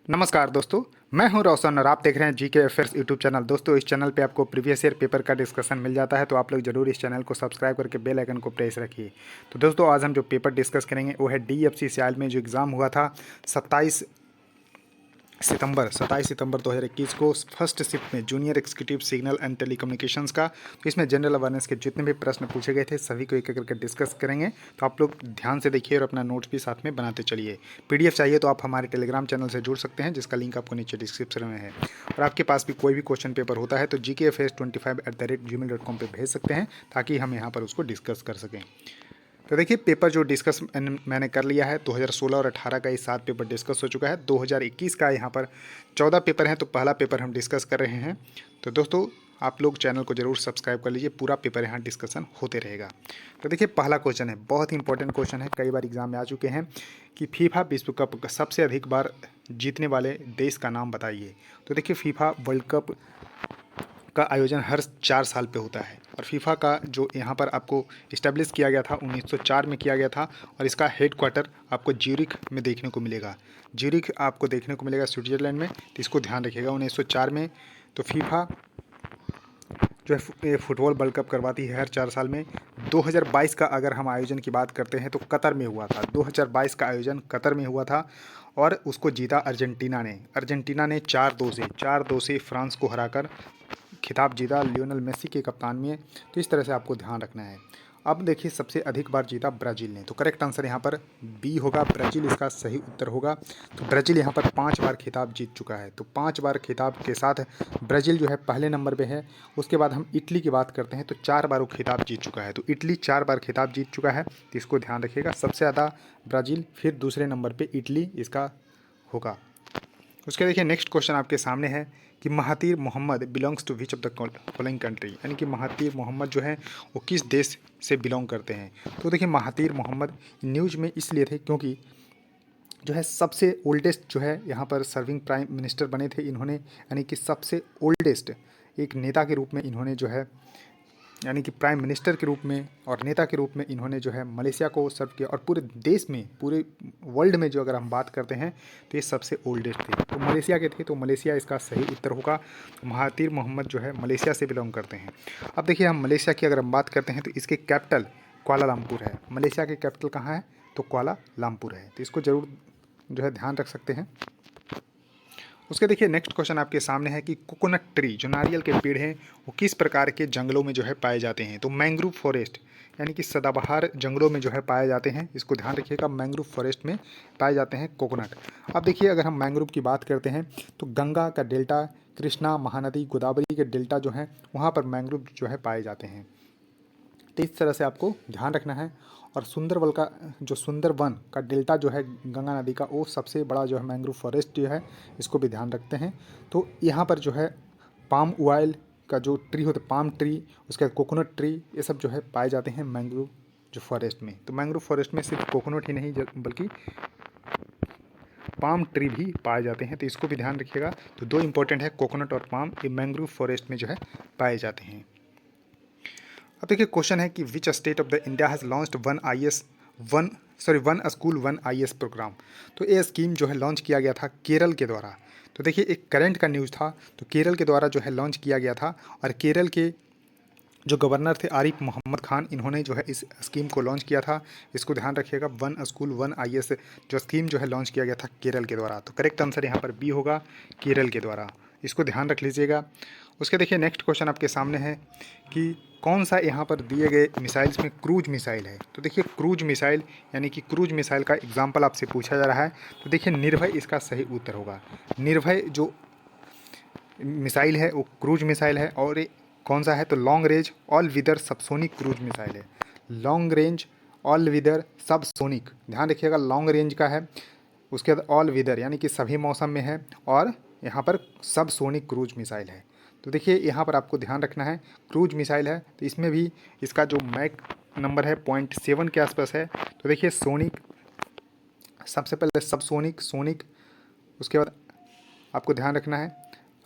नमस्कार दोस्तों, मैं हूं रोशन और आप देख रहे हैं जीके अफेयर्स यूट्यूब चैनल। दोस्तों, इस चैनल पे आपको प्रीवियस ईयर पेपर का डिस्कशन मिल जाता है, तो आप लोग जरूर इस चैनल को सब्सक्राइब करके बेल आइकन को प्रेस रखिए। तो दोस्तों, आज हम जो पेपर डिस्कस करेंगे वो है डीएफसी सियाल में जो एग्ज़ाम हुआ था 27 सितंबर 2021 को फर्स्ट शिफ्ट में junior executive signal and telecommunications का। तो इसमें जनरल अवेयरनेस के जितने भी प्रश्न पूछे गए थे सभी को एक एक करके डिस्कस करेंगे। तो आप लोग ध्यान से देखिए और अपना नोट्स भी साथ में बनाते चलिए। पीडीएफ चाहिए तो आप हमारे टेलीग्राम चैनल से जुड़ सकते हैं, जिसका लिंक आपको नीचे डिस्क्रिप्शन में है। और आपके पास भी कोई भी क्वेश्चन पेपर होता है तो gkfs25@gmail.com पर भेज सकते हैं, ताकि हम यहाँ पर उसको डिस्कस कर सकें। तो देखिए, पेपर जो डिस्कस मैंने कर लिया है 2016 और 18 का ये 7 पेपर डिस्कस हो चुका है। 2021 का यहाँ पर 14 पेपर हैं, तो पहला पेपर हम डिस्कस कर रहे हैं। तो दोस्तों, आप लोग चैनल को जरूर सब्सक्राइब कर लीजिए, पूरा पेपर यहाँ डिस्कशन होते रहेगा। तो देखिए, पहला क्वेश्चन है, बहुत ही इंपॉर्टेंट क्वेश्चन है, कई बार एग्जाम में आ चुके हैं कि फीफा विश्व कप का सबसे अधिक बार जीतने वाले देश का नाम बताइए। तो देखिए, फीफा वर्ल्ड कप का आयोजन हर 4 साल पे होता है, और फीफा का जो यहाँ पर आपको इस्टेब्लिश किया गया था 1904 में किया गया था, और इसका हेड क्वार्टर आपको ज्यूरिख में देखने को मिलेगा। ज्यूरिख आपको देखने को मिलेगा स्विट्ज़रलैंड में, तो इसको ध्यान रखिएगा। 1904 में तो फीफा जो है ये फुटबॉल वर्ल्ड कप करवाती है हर 4 साल में। 2022 का अगर हम आयोजन की बात करते हैं तो कतर में हुआ था। 2022 का आयोजन कतर में हुआ था और उसको जीता अर्जेंटीना ने 4-2 से फ्रांस को हराकर खिताब जीता लियोनेल मेसी के कप्तान में। तो इस तरह से आपको ध्यान रखना है। अब देखिए, सबसे अधिक बार जीता ब्राज़ील ने, तो करेक्ट आंसर यहाँ पर बी होगा, ब्राज़ील इसका सही उत्तर होगा। तो ब्राज़ील यहाँ पर 5 बार खिताब जीत चुका है। तो 5 बार खिताब के साथ ब्राज़ील जो है पहले नंबर पे है। उसके बाद हम इटली की बात करते हैं तो 4 बार वो खिताब जीत चुका है। तो इटली 4 बार खिताब जीत चुका है, तो इसको ध्यान रखिएगा। सबसे ज़्यादा ब्राज़ील, फिर दूसरे नंबर पर इटली इसका होगा। उसके देखिए, नेक्स्ट क्वेश्चन आपके सामने है कि Mahathir Mohamad belongs to which of the following country, यानी कि महातीर मोहम्मद जो है वो किस देश से बिलोंग करते हैं। तो देखिए, महातीर मोहम्मद न्यूज़ में इसलिए थे क्योंकि जो है सबसे ओल्डेस्ट जो है यहाँ पर सर्विंग प्राइम मिनिस्टर बने थे इन्होंने, यानी कि सबसे ओल्डेस्ट एक नेता के रूप में इन्होंने जो है, यानी कि प्राइम मिनिस्टर के रूप में और नेता के रूप में इन्होंने जो है मलेशिया को सर्व किया। और पूरे देश में, पूरे वर्ल्ड में जो अगर हम बात करते हैं तो ये सबसे ओल्डेस्ट थे, तो मलेशिया के थे। तो मलेशिया इसका सही उत्तर होगा। महातीर मोहम्मद जो है मलेशिया से बिलोंग करते हैं। अब देखिए, हम मलेशिया की अगर हम बात करते हैं तो इसके कैपिटल कुआलालंपुर है। मलेशिया के कैपिटल कहाँ है? तो कुआलालंपुर है। तो इसको ज़रूर जो है ध्यान रख सकते हैं। उसके देखिए, नेक्स्ट क्वेश्चन आपके सामने है कि कोकोनट ट्री जो नारियल के पेड़ हैं वो किस प्रकार के जंगलों में जो है पाए जाते हैं। तो मैंग्रोव फॉरेस्ट, यानी कि सदाबहार जंगलों में जो है पाए जाते हैं। इसको ध्यान रखिएगा, मैंग्रोव फॉरेस्ट में पाए जाते हैं कोकोनट। अब देखिए, अगर हम मैंग्रोव की बात करते हैं तो गंगा का डेल्टा, कृष्णा, महानदी, गोदावरी के डेल्टा जो हैं वहाँ पर मैंग्रोव जो है पाए जाते हैं। तो इस तरह से आपको ध्यान रखना है। और सुंदरवन का डेल्टा जो है गंगा नदी का, वो सबसे बड़ा जो है मैंग्रोव फॉरेस्ट जो है, इसको भी ध्यान रखते हैं। तो यहाँ पर जो है पाम ऑयल का जो ट्री होता है, पाम ट्री, उसके बाद कोकोनट ट्री, ये सब जो है पाए जाते हैं मैंग्रोव जो फॉरेस्ट में। तो मैंग्रोव फॉरेस्ट में सिर्फ कोकोनट ही नहीं बल्कि पाम ट्री भी पाए जाते हैं, तो इसको भी ध्यान रखिएगा। तो 2 इंपॉर्टेंट है, कोकोनट और पाम, ये मैंग्रोव फॉरेस्ट में जो है पाए जाते हैं। अब देखिए, क्वेश्चन है कि which state of the India has launched one school one IAS program. तो ये स्कीम जो है लॉन्च किया गया था केरल के द्वारा। तो देखिए, एक करंट का न्यूज़ था, तो केरल के द्वारा जो है लॉन्च किया गया था। और केरल के जो गवर्नर थे आरिफ मोहम्मद खान, इन्होंने जो है इस स्कीम को लॉन्च किया था। इसको ध्यान रखिएगा, वन स्कूल वन आईएएस जो स्कीम जो है लॉन्च किया गया था केरल के द्वारा। तो करेक्ट आंसर यहाँ पर बी होगा, केरल के द्वारा। इसको ध्यान रख लीजिएगा। उसके देखिए, नेक्स्ट क्वेश्चन आपके सामने है कि कौन सा यहाँ पर दिए गए मिसाइल्स में क्रूज मिसाइल है। तो देखिए, क्रूज मिसाइल, यानी कि क्रूज मिसाइल का एग्जाम्पल आपसे पूछा जा रहा है। तो देखिए, निर्भय इसका सही उत्तर होगा। निर्भय जो मिसाइल है वो क्रूज मिसाइल है। और ये कौन सा है? तो long range all weather subsonic cruise missile है। Long range all weather subsonic, ध्यान रखिएगा, लॉन्ग रेंज का है। उसके बाद ऑल वेदर, यानी कि सभी मौसम में है। और यहाँ पर सबसोनिक क्रूज मिसाइल है। तो देखिए, यहाँ पर आपको ध्यान रखना है, क्रूज मिसाइल है तो इसमें भी इसका जो मैक नंबर है 0.7 के आसपास है। तो देखिए, सोनिक, सबसे पहले सबसोनिक, सोनिक, उसके बाद आपको ध्यान रखना है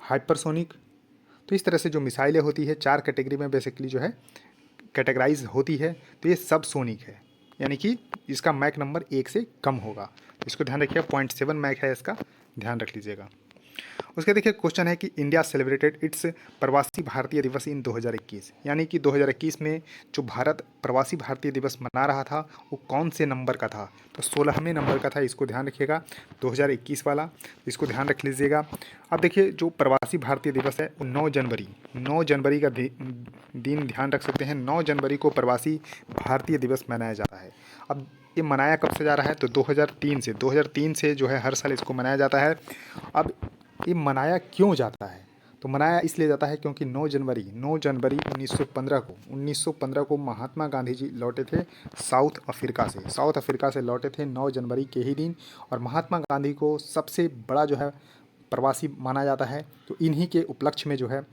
हाइपरसोनिक। तो इस तरह से जो मिसाइलें होती है 4 कैटेगरी में बेसिकली जो है कैटेगराइज होती है। तो ये सब सोनिक है, यानी कि इसका मैक नंबर 1 से कम होगा। तो इसको ध्यान रखिए, 0.7 मैक है इसका ध्यान रख लीजिएगा। उसके देखिए क्वेश्चन है कि इंडिया सेलिब्रेटेड इट्स प्रवासी भारतीय दिवस इन 2021, यानी कि 2021 में जो भारत प्रवासी भारतीय दिवस मना रहा था वो कौन से नंबर का था? तो 16वें नंबर का था, इसको ध्यान रखिएगा, 2021 वाला, इसको ध्यान रख लीजिएगा। अब देखिए जो प्रवासी भारतीय दिवस है वो 9 जनवरी का दिन ध्यान रख सकते हैं। 9 जनवरी को प्रवासी भारतीय दिवस मनाया जाता है। अब ये मनाया कब से जा रहा है? तो 2003 से जो है हर साल इसको मनाया जाता है। अब ये मनाया क्यों जाता है? तो मनाया इसलिए जाता है क्योंकि 9 जनवरी 1915 को महात्मा गांधी जी लौटे थे साउथ अफ्रीका से लौटे थे 9 जनवरी के ही दिन। और महात्मा गांधी को सबसे बड़ा जो है प्रवासी माना जाता है। तो इन्हीं के उपलक्ष्य में जो है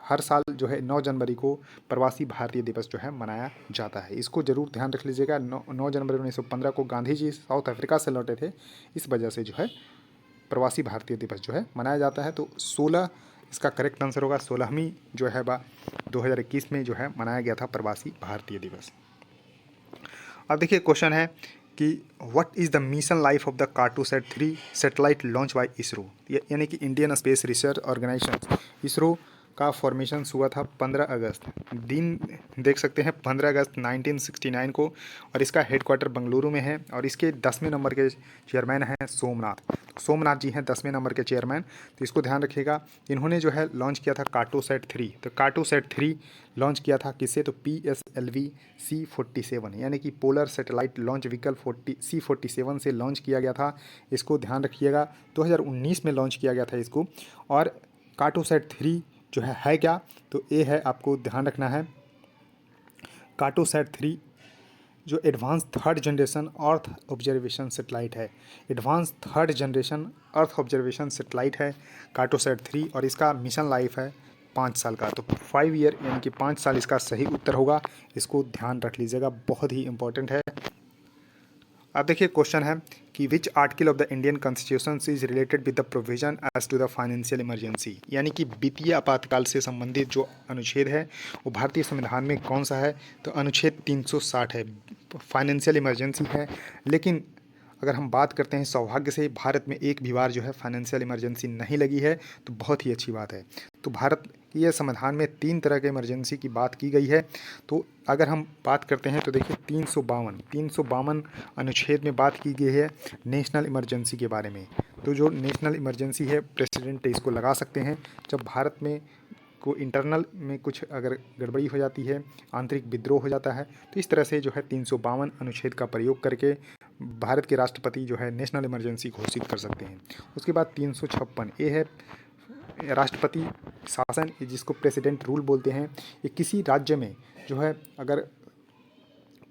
हर साल जो है 9 जनवरी को प्रवासी भारतीय दिवस जो है मनाया जाता है। इसको जरूर ध्यान रख लीजिएगा। 9 जनवरी 1915 को गांधी जी साउथ अफ्रीका से लौटे थे, इस वजह से जो है प्रवासी भारतीय दिवस जो है मनाया जाता है। तो 16 इसका करेक्ट आंसर होगा। 16वीं जो है 2021 में जो है मनाया गया था प्रवासी भारतीय दिवस। अब देखिए क्वेश्चन है कि what is the mission life of the Cartosat 3 satellite launch by ISRO, यानी कि Indian Space Research Organisation. ISRO का फॉर्मेशन हुआ था 15 अगस्त, दिन देख सकते हैं 15 अगस्त 1969 को, और इसका हेडक्वार्टर बेंगलुरु में है। और इसके 10वें नंबर के चेयरमैन हैं सोमनाथ जी हैं 10वें नंबर के चेयरमैन। तो इसको ध्यान रखिएगा। इन्होंने जो है लॉन्च किया था कार्टोसैट 3। तो कार्टोसैट 3 लॉन्च किया था किससे? तो PSLV C47, यानी कि polar satellite launch vehicle C47 से लॉन्च किया गया था। इसको ध्यान रखिएगा। 2019 में लॉन्च किया गया था इसको। और कार्टोसैट 3 जो है क्या? तो ये है, आपको ध्यान रखना है, कार्टोसैट 3 जो advance third generation earth observation satellite है। Advance third generation earth observation satellite है कार्टोसैट 3, और इसका मिशन लाइफ है 5 साल का। तो 5 ईयर यानी कि 5 साल इसका सही उत्तर होगा। इसको ध्यान रख लीजिएगा, बहुत ही इंपॉर्टेंट है। अब देखिए क्वेश्चन है कि which article of the Indian constitution is related with the provision as to the financial emergency, यानी कि वित्तीय आपातकाल से संबंधित जो अनुच्छेद है वो भारतीय संविधान में कौन सा है? तो अनुच्छेद 360 है, फाइनेंशियल इमरजेंसी है। लेकिन अगर हम बात करते हैं, सौभाग्य से भारत में एक भी बार जो है फाइनेंशियल इमरजेंसी नहीं लगी है, तो बहुत ही अच्छी बात है। तो भारत के संविधान में 3 तरह के इमरजेंसी की बात की गई है। तो अगर हम बात करते हैं तो देखिए 352 अनुच्छेद में बात की गई है नेशनल इमरजेंसी के बारे में। तो जो नेशनल इमरजेंसी है, प्रेसिडेंट इसको लगा सकते हैं जब भारत में को इंटरनल में कुछ अगर गड़बड़ी हो जाती है, आंतरिक विद्रोह हो जाता है। तो इस तरह से जो है 352 अनुच्छेद का प्रयोग करके भारत के राष्ट्रपति जो है नेशनल इमरजेंसी घोषित कर सकते हैं। उसके बाद 356 ये है राष्ट्रपति शासन, जिसको प्रेसिडेंट रूल बोलते हैं। ये किसी राज्य में जो है अगर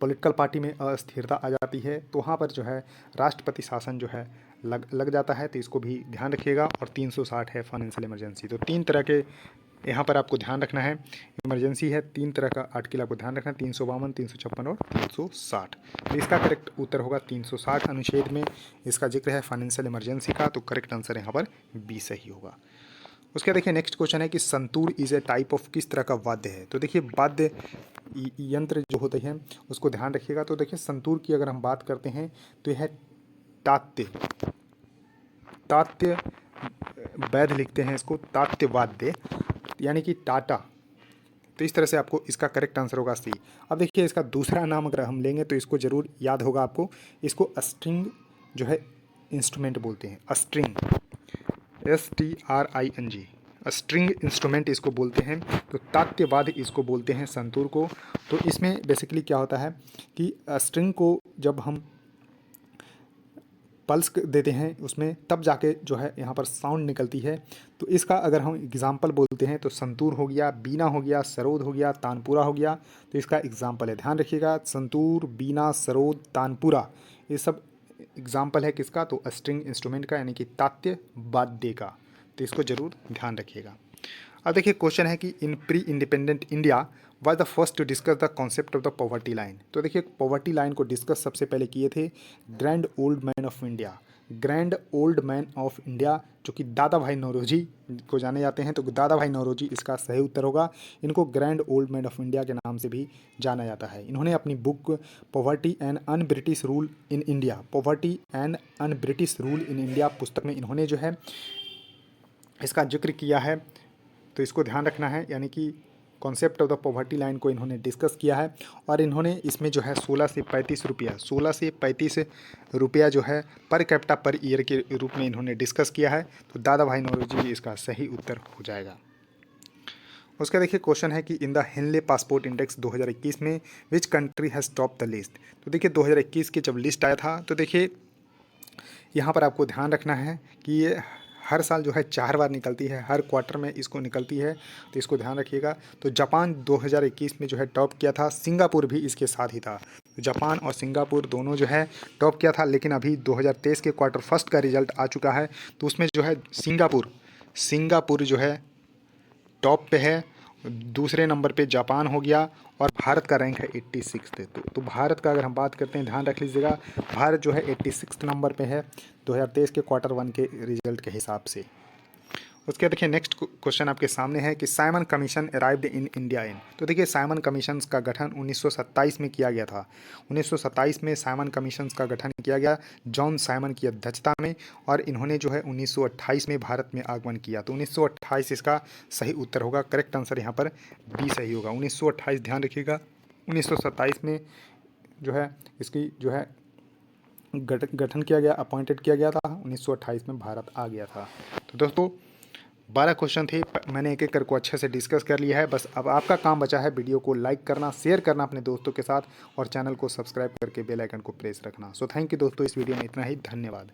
पॉलिटिकल पार्टी में अस्थिरता आ जाती है तो वहाँ पर जो है राष्ट्रपति शासन जो है लग जाता है। तो इसको भी ध्यान रखिएगा। और 360 है फाइनेंशियल इमरजेंसी। तो 3 तरह के यहाँ पर आपको ध्यान रखना है, इमरजेंसी है 3 तरह का आर्टिकल आपको ध्यान रखना है, 352, 356 और 360। तो इसका करेक्ट उत्तर होगा 360 अनुच्छेद में इसका जिक्र है फाइनेंशियल इमरजेंसी का। तो करेक्ट आंसर यहाँ पर बी सही होगा। उसके देखिए नेक्स्ट क्वेश्चन है कि santoor is a type of किस तरह का वाद्य है? तो देखिए वाद्य यंत्र जो होते हैं उसको ध्यान रखिएगा। तो देखिए संतूर की अगर हम बात करते हैं तो यह तात्य वैध लिखते हैं इसको, तात्य वाद्य, यानी कि टाटा। तो इस तरह से आपको इसका करेक्ट आंसर होगा सी। अब देखिए इसका दूसरा नाम अगर हम लेंगे तो इसको ज़रूर याद होगा आपको। इसको स्ट्रिंग जो है इंस्ट्रूमेंट बोलते हैं, स्ट्रिंग, STRING, स्ट्रिंग इंस्ट्रूमेंट इसको बोलते हैं। तो तात्यवाद इसको बोलते हैं संतूर को। तो इसमें बेसिकली क्या होता है कि स्ट्रिंग को जब हम पल्स देते हैं उसमें, तब जाके जो है यहाँ पर साउंड निकलती है। तो इसका अगर हम एग्जाम्पल बोलते हैं तो संतूर हो गया, बीना हो गया, सरोद हो गया, तानपुरा हो गया। तो इसका एग्जाम्पल है, ध्यान रखिएगा, संतूर, बीना, सरोद, तानपुरा, ये सब एग्जाम्पल है किसका? तो स्ट्रिंग इंस्ट्रूमेंट का, यानी कि तात्य वाद्य का। तो इसको जरूर ध्यान रखिएगा। अब देखिए क्वेश्चन है कि in pre independent India was the first to discuss the concept of the poverty line. तो देखिए पॉवर्टी लाइन को डिस्कस सबसे पहले किए थे grand old man of India, grand old man of India, जो कि दादा भाई नौरोजी को जाने जाते हैं, तो दादा भाई नौरोजी इसका सही उत्तर होगा। इनको grand old man of India के नाम से भी जाना जाता है। इन्होंने अपनी book poverty and un British rule in India, poverty and un British rule in India पुस्तक में इन्होंने जो है इसका जिक्र किया है, तो इसको ध्यान रखना है। यानी कि concept of the poverty line को इन्होंने डिस्कस किया है, और इन्होंने इसमें जो है 16 से 35 रुपया, 16 से 35 रुपया जो है पर कैपिटा पर ईयर के रूप में इन्होंने डिस्कस किया है। तो दादा भाई नौरोजी इसका सही उत्तर हो जाएगा। उसका देखिए क्वेश्चन है कि in the Henley passport index 2021 में which country has top the list. तो देखिए 2021 के जब लिस्ट आया था, तो देखिए यहाँ पर आपको ध्यान रखना है कि ये हर साल जो है 4 बार निकलती है, हर क्वार्टर में इसको निकलती है, तो इसको ध्यान रखिएगा। तो जापान 2021 में जो है टॉप किया था, सिंगापुर भी इसके साथ ही था। तो जापान और सिंगापुर दोनों जो है टॉप किया था, लेकिन अभी 2023 के क्वार्टर फर्स्ट का रिजल्ट आ चुका है, तो उसमें जो है सिंगापुर जो है टॉप पे है, दूसरे नंबर पे जापान हो गया, और भारत का रैंक है 86। तो भारत का अगर हम बात करते हैं, ध्यान रख लीजिएगा, भारत जो है 86 नंबर पे है 2023 के क्वार्टर 1 के रिजल्ट के हिसाब से। उसके देखिए नेक्स्ट क्वेश्चन आपके सामने है कि Simon commission arrived in India in. तो देखिए साइमन कमीशंस का गठन 1927 में किया गया था। 1927 में साइमन कमीशंस का गठन किया गया जॉन साइमन की अध्यक्षता में, और इन्होंने जो है 1928 में भारत में आगमन किया। तो 1928 इसका सही उत्तर होगा। करेक्ट आंसर यहाँ पर बी सही होगा। 1928 ध्यान रखिएगा, 1927 में जो है इसकी जो है गठन किया गया, अपॉइंटेड किया गया था। 1928 में भारत आ गया था। तो दोस्तों 12 क्वेश्चन थे, मैंने एक एक करके अच्छे से डिस्कस कर लिया है। बस अब आपका काम बचा है वीडियो को लाइक करना, शेयर करना अपने दोस्तों के साथ, और चैनल को सब्सक्राइब करके बेल आइकन को प्रेस रखना। सो थैंक यू दोस्तों, इस वीडियो में इतना ही। धन्यवाद।